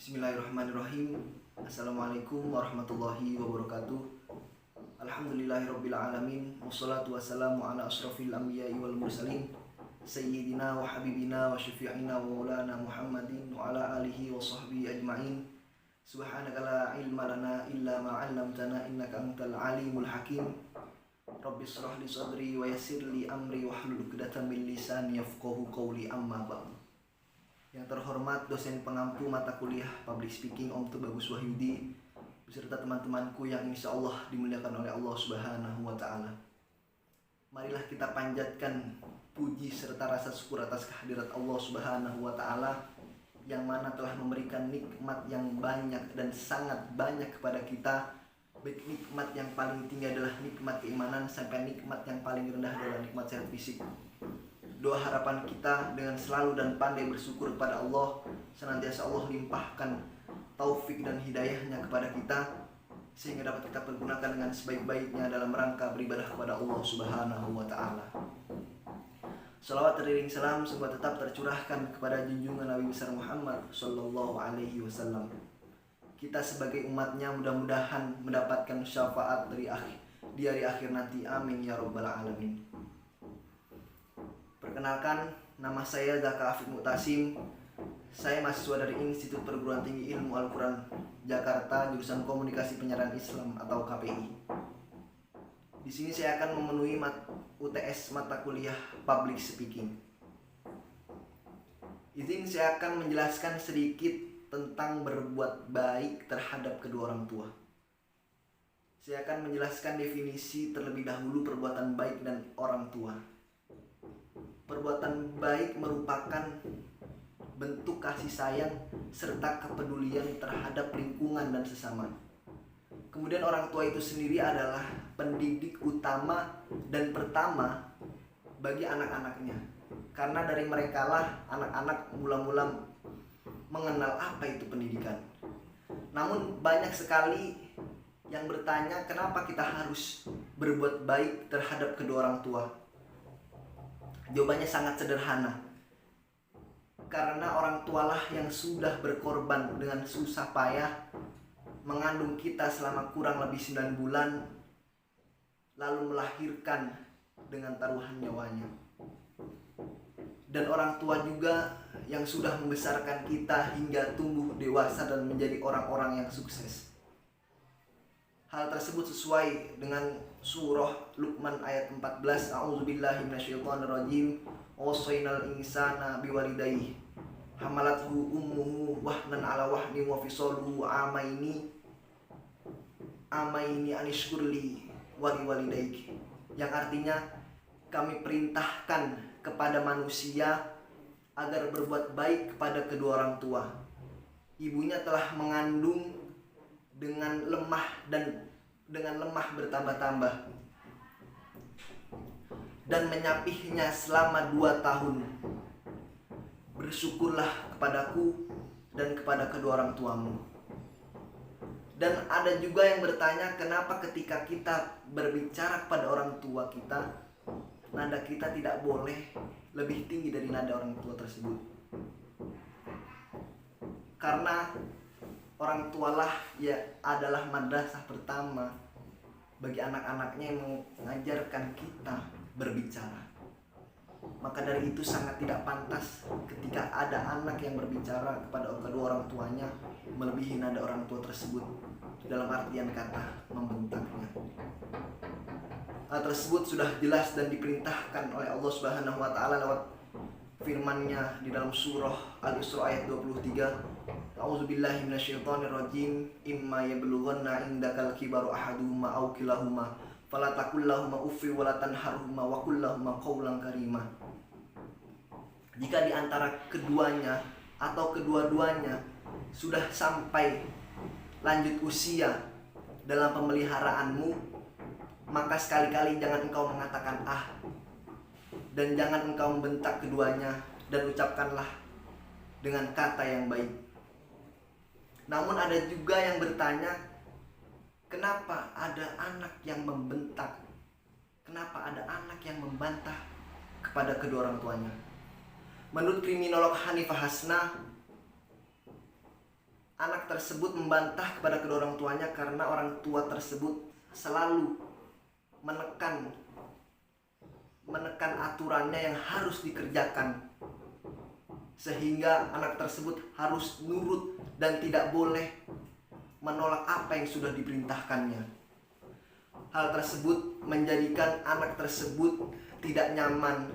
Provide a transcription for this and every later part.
Bismillahirrahmanirrahim. Assalamualaikum warahmatullahi wabarakatuh. Alhamdulillahirabbil alamin. Wassalatu wassalamu ala asyrafil anbiya'i wal mursalin sayyidina wa habibina wa syafi'ina wa maulana Muhammadin wa ala alihi wa sahbihi ajma'in. Subhanaka la ilma lana illa ma 'allamtana innaka antal alimul hakim. Rabbi shrah li sadri wa yassir li amri wahlul 'uqdatam min lisani yafqahu qawli, amma ba'du. Yang terhormat dosen pengampu mata kuliah Public Speaking Om Tubagus Wahyudi beserta teman-temanku yang insya Allah dimuliakan oleh Allah Subhanahu wa Ta'ala. Marilah kita panjatkan puji serta rasa syukur atas kehadirat Allah Subhanahu wa Ta'ala yang mana telah memberikan nikmat yang banyak dan sangat banyak kepada kita. Baik nikmat yang paling tinggi adalah nikmat keimanan, sampai nikmat yang paling rendah adalah nikmat sehat fisik. Doa harapan kita dengan selalu dan pandai bersyukur kepada Allah, senantiasa Allah limpahkan taufik dan hidayahnya kepada kita, sehingga dapat kita pergunakan dengan sebaik-baiknya dalam rangka beribadah kepada Allah Subhanahu wa Ta'ala. Salawat teriring salam semoga tetap tercurahkan kepada junjungan Nabi besar Muhammad Sallallahu Alaihi Wasallam. Kita sebagai umatnya mudah-mudahan mendapatkan syafaat di hari akhir nanti. Amin ya rabbal alamin. Perkenalkan, nama saya Zaka Afif Mu'tasim. Saya mahasiswa dari Institut Perguruan Tinggi Ilmu Al-Quran Jakarta, jurusan Komunikasi Penyiaran Islam atau KPI. Di sini saya akan memenuhi UTS mata kuliah Public Speaking. Izin saya akan menjelaskan sedikit tentang berbuat baik terhadap kedua orang tua. Saya akan menjelaskan definisi terlebih dahulu perbuatan baik dan orang tua. Perbuatan baik merupakan bentuk kasih sayang serta kepedulian terhadap lingkungan dan sesama. Kemudian orang tua itu sendiri adalah pendidik utama dan pertama bagi anak-anaknya. Karena dari merekalah anak-anak mula-mula mengenal apa itu pendidikan. Namun banyak sekali yang bertanya kenapa kita harus berbuat baik terhadap kedua orang tua. Jawabannya sangat sederhana. Karena orang tualah yang sudah berkorban dengan susah payah mengandung kita selama kurang lebih 9 bulan, lalu melahirkan dengan taruhan nyawanya. Dan orang tua juga yang sudah membesarkan kita hingga tumbuh dewasa dan menjadi orang-orang yang sukses. Hal tersebut sesuai dengan surah Luqman ayat 14. A'udzubillahi minasyaitonirrajim. Wassaynal insana biwalidayhi hamalathu ummuhu wahnan ala wahnin wa fisaluhu amaini anishkurli waliwalidayki. Yang artinya, kami perintahkan kepada manusia agar berbuat baik kepada kedua orang tua. Ibunya telah mengandung dengan lemah bertambah-tambah dan menyapihnya selama 2 tahun. Bersyukurlah kepadaku dan kepada kedua orang tuamu. Dan ada juga yang bertanya, kenapa ketika kita berbicara kepada orang tua kita, nada kita tidak boleh lebih tinggi dari nada orang tua tersebut. Karena orang tualah ya adalah madrasah pertama bagi anak-anaknya yang mengajarkan kita berbicara. Maka dari itu sangat tidak pantas ketika ada anak yang berbicara kepada kedua orang tuanya melebihi nada orang tua tersebut, dalam artian kata membentaknya. Hal tersebut sudah jelas dan diperintahkan oleh Allah Subhanahu wa Ta'ala lewat firman-Nya di dalam surah Al-Isra ayat 23. A'udzubillahi minasyaitonirrajim. Imma yablughanna indakal kibaru ahaduhuma aw kilahuma fala taqul lahumu uffin wa la tanharhuma wa qul lahumu qawlan karima. Jika di antara keduanya atau kedua-duanya sudah sampai lanjut usia dalam pemeliharaanmu, maka sekali-kali jangan engkau mengatakan ah, dan jangan engkau membentak keduanya, dan ucapkanlah dengan kata yang baik. Namun ada juga yang bertanya, kenapa ada anak yang membentak? Kenapa ada anak yang membantah kepada kedua orang tuanya? Menurut kriminolog Hanifah Hasnah, anak tersebut membantah kepada kedua orang tuanya karena orang tua tersebut selalu menekan aturannya yang harus dikerjakan, sehingga anak tersebut harus nurut dan tidak boleh menolak apa yang sudah diperintahkannya. Hal tersebut menjadikan anak tersebut tidak nyaman,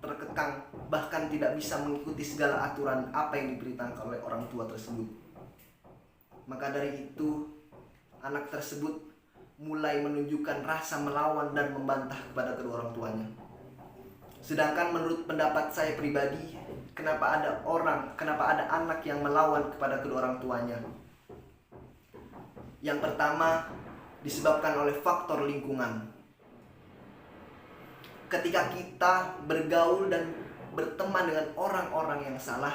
terkekang, bahkan tidak bisa mengikuti segala aturan apa yang diperintahkan oleh orang tua tersebut. Maka dari itu, anak tersebut mulai menunjukkan rasa melawan dan membantah kepada kedua orang tuanya. Sedangkan menurut pendapat saya pribadi, kenapa ada anak yang melawan kepada kedua orang tuanya? Yang pertama, disebabkan oleh faktor lingkungan. Ketika kita bergaul dan berteman dengan orang-orang yang salah,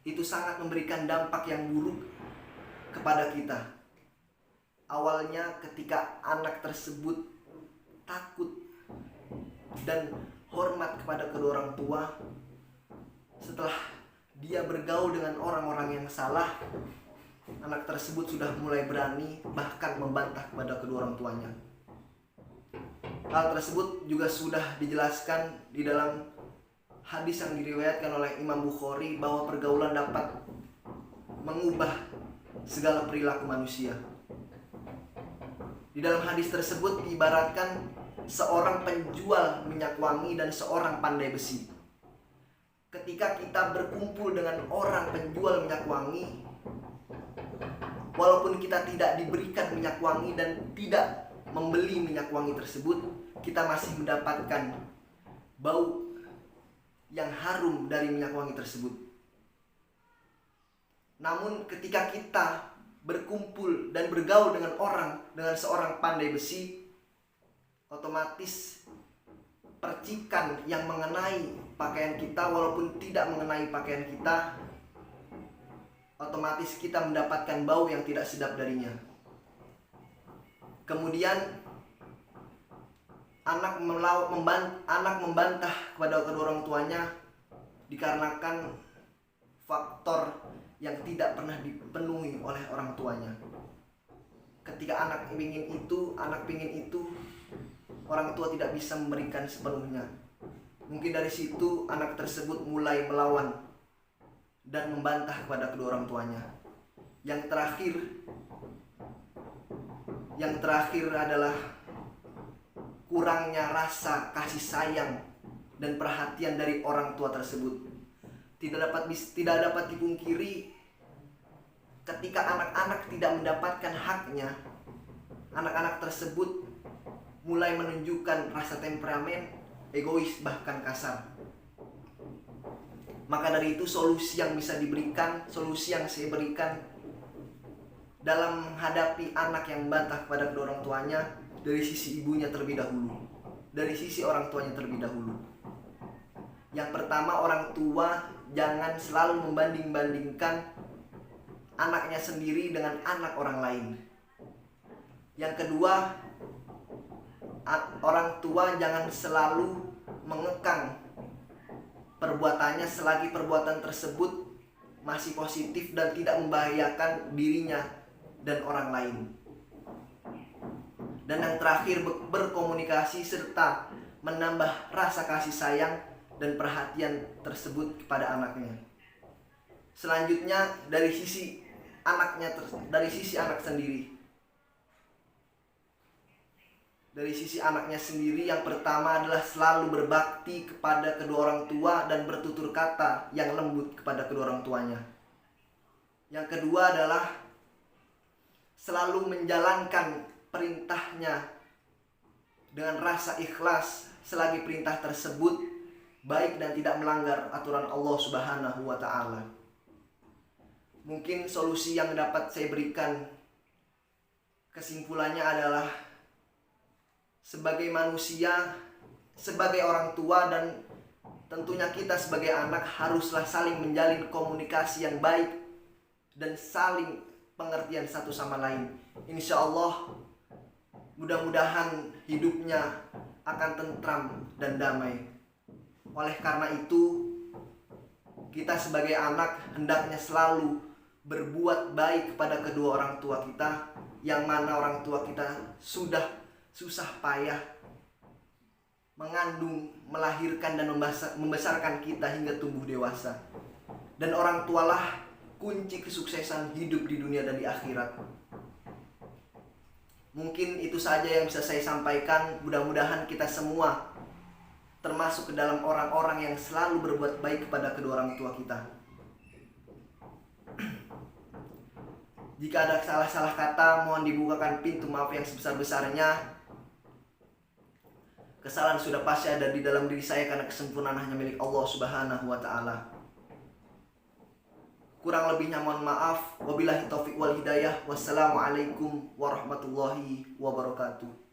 itu sangat memberikan dampak yang buruk kepada kita. Awalnya ketika anak tersebut takut dan hormat kepada kedua orang tua, setelah dia bergaul dengan orang-orang yang salah, anak tersebut sudah mulai berani bahkan membantah kepada kedua orang tuanya. Hal tersebut juga sudah dijelaskan di dalam hadis yang diriwayatkan oleh Imam Bukhari bahwa pergaulan dapat mengubah segala perilaku manusia. Di dalam hadis tersebut diibaratkan seorang penjual minyak wangi dan seorang pandai besi. Ketika kita berkumpul dengan orang penjual minyak wangi, walaupun kita tidak diberikan minyak wangi dan tidak membeli minyak wangi tersebut, kita masih mendapatkan bau yang harum dari minyak wangi tersebut. Namun ketika kita berkumpul dan bergaul dengan seorang pandai besi, otomatis percikan yang mengenai pakaian kita, walaupun tidak mengenai pakaian kita, otomatis kita mendapatkan bau yang tidak sedap darinya. Kemudian anak membantah kepada kedua orang tuanya dikarenakan faktor yang tidak pernah dipenuhi oleh orang tuanya. Ketika anak ingin itu, orang tua tidak bisa memberikan sepenuhnya. Mungkin dari situ anak tersebut mulai melawan dan membantah kepada kedua orang tuanya. Yang terakhir adalah kurangnya rasa kasih sayang dan perhatian dari orang tua tersebut. Tidak dapat dipungkiri, ketika anak-anak tidak mendapatkan haknya, anak-anak tersebut mulai menunjukkan rasa temperamen, egois, bahkan kasar. Maka dari itu solusi yang saya berikan dalam menghadapi anak yang membantah kepada kedua orang tuanya, dari sisi ibunya terlebih dahulu, dari sisi orang tuanya terlebih dahulu. Yang pertama, orang tua jangan selalu membanding-bandingkan anaknya sendiri dengan anak orang lain. Yang kedua, orang tua jangan selalu mengekang perbuatannya selagi perbuatan tersebut masih positif dan tidak membahayakan dirinya dan orang lain. Dan yang terakhir, berkomunikasi serta menambah rasa kasih sayang dan perhatian tersebut kepada anaknya. Selanjutnya dari sisi anak sendiri. Dari sisi anaknya sendiri, yang pertama adalah selalu berbakti kepada kedua orang tua dan bertutur kata yang lembut kepada kedua orang tuanya. Yang kedua adalah selalu menjalankan perintahnya dengan rasa ikhlas selagi perintah tersebut baik dan tidak melanggar aturan Allah Subhanahu wa ta'ala. Mungkin solusi yang dapat saya berikan kesimpulannya adalah, sebagai manusia, sebagai orang tua, dan tentunya kita sebagai anak haruslah saling menjalin komunikasi yang baik dan saling pengertian satu sama lain. Insya Allah mudah-mudahan hidupnya akan tentram dan damai. Oleh karena itu, kita sebagai anak hendaknya selalu berbuat baik kepada kedua orang tua kita, yang mana orang tua kita sudah susah payah mengandung, melahirkan dan membesarkan kita hingga tumbuh dewasa. Dan orang tualah kunci kesuksesan hidup di dunia dan di akhirat. Mungkin itu saja yang bisa saya sampaikan. Mudah-mudahan kita semua termasuk ke dalam orang-orang yang selalu berbuat baik kepada kedua orang tua kita. Jika ada salah-salah kata, mohon dibukakan pintu maaf yang sebesar-besarnya. Kesalahan sudah pasti ada di dalam diri saya karena kesempurnaan hanya milik Allah Subhanahu wa Ta'ala. Kurang lebihnya mohon maaf. Wabillahi taufiq wal hidayah. Wassalamualaikum warahmatullahi wabarakatuh.